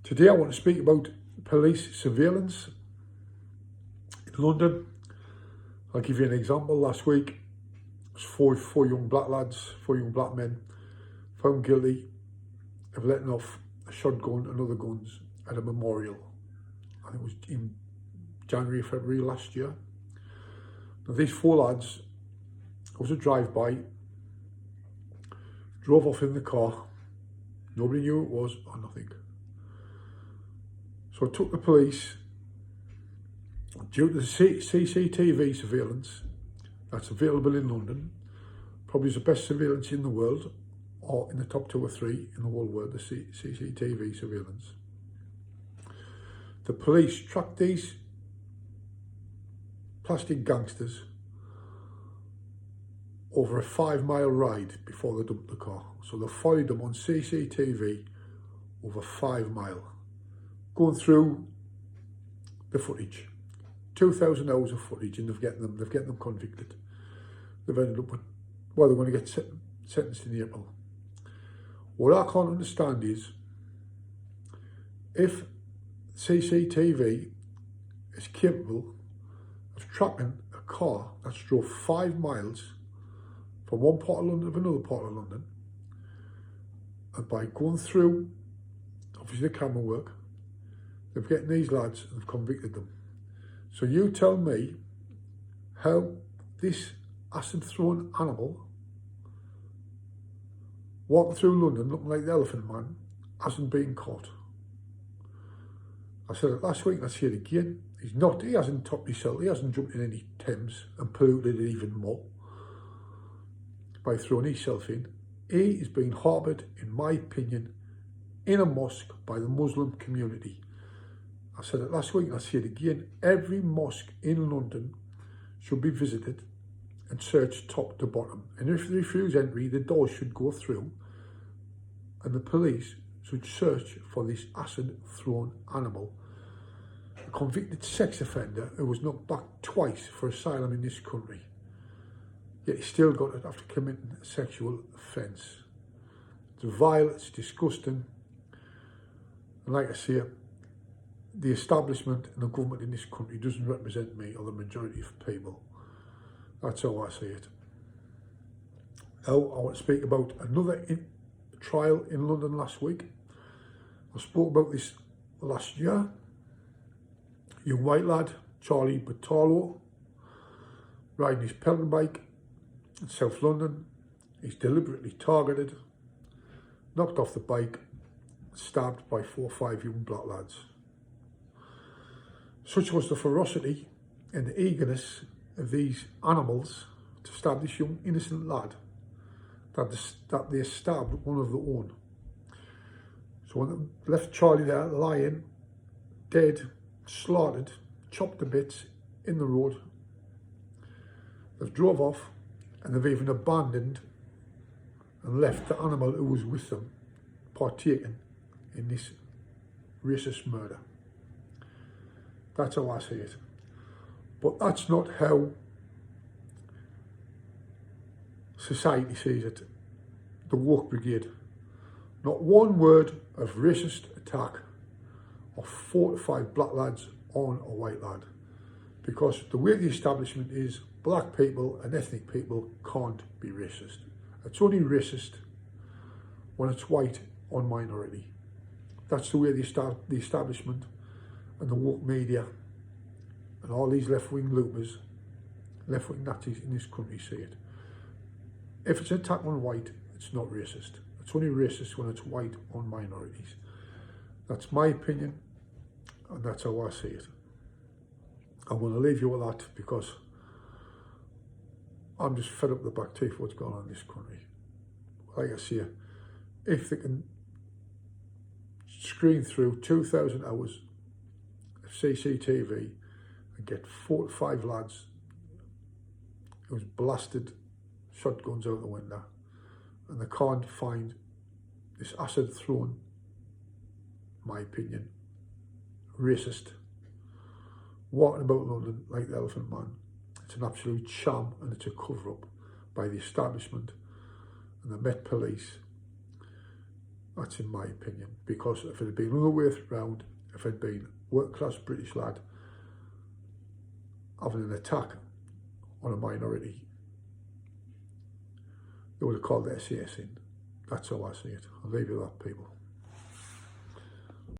Today I want to speak about police surveillance in London. I'll give you an example. Last week, it was four young black lads, four young black men, found guilty of letting off a shotgun and other guns at a memorial. I think it was in January, February last year. Now these four lads, it was a drive-by, drove off in the car. Nobody knew who it was or nothing. So it took the police, due to the CCTV surveillance that's available in London, probably the best surveillance in the world, or in the top 2 or 3 in the whole world, the CCTV surveillance. The police tracked these plastic gangsters over a 5-mile ride before they dumped the car. So they followed them on CCTV over 5 miles. Going through the footage, 2,000 hours of footage, and they've getting them convicted. They've ended up with, well, they're going to get sentenced in April. What I can't understand is, if CCTV is capable of tracking a car that's drove 5 miles from one part of London to another part of London, and by going through, obviously the camera work, they've getting these lads and they've convicted them. So you tell me how this acid-thrown animal walking through London looking like the Elephant Man hasn't been caught. I said it last week and I say it again. He hasn't topped himself, he hasn't jumped in any Thames and polluted it even more by throwing himself in. He is being harboured, in my opinion, in a mosque by the Muslim community. I said it last week and I say it again. Every mosque in London should be visited and searched top to bottom. And if they refuse entry, the doors should go through and the police should search for this acid-thrown animal. A convicted sex offender who was knocked back twice for asylum in this country. Yet he still got it after committing a sexual offence. It's vile, it's disgusting. And like I say, the establishment and the government in this country doesn't represent me or the majority of people. That's how I see it. Now, I want to speak about another trial in London last week. I spoke about this last year. Young white lad, Charlie Bertolo, riding his pedal bike in South London. He's deliberately targeted, knocked off the bike, stabbed by 4 or 5 young black lads. Such was the ferocity and the eagerness of these animals to stab this young innocent lad that they stabbed one of their own. So when they left Charlie there lying, dead, slaughtered, chopped to bits in the road, they've drove off and they've even abandoned and left the animal who was with them partaking in this racist murder. That's how I see it. But that's not how society sees it. The woke brigade. Not one word of racist attack of 4 to 5 black lads on a white lad. Because the way the establishment is, black people and ethnic people can't be racist. It's only racist when it's white on minority. That's the way the establishment and the woke media and all these left-wing loopers, left-wing Nazis in this country see it. If it's an attack on white, it's not racist. It's only racist when it's white on minorities. That's my opinion, and that's how I see it. I'm going to leave you with that because I'm just fed up with the back teeth what's going on in this country. Like I say, if they can screen through 2,000 hours of CCTV and get 4 to 5 lads who's blasted shotguns out the window, and they can't find this acid thrown, my opinion, racist, walking about London like the Elephant Man. It's an absolute sham and it's a cover-up by the establishment and the Met Police That's in my opinion, because if it had been another way round, if it had been work-class British lad having an attack on a minority, they would have called the SAS in. That's how I see it. I'll leave you with that, people.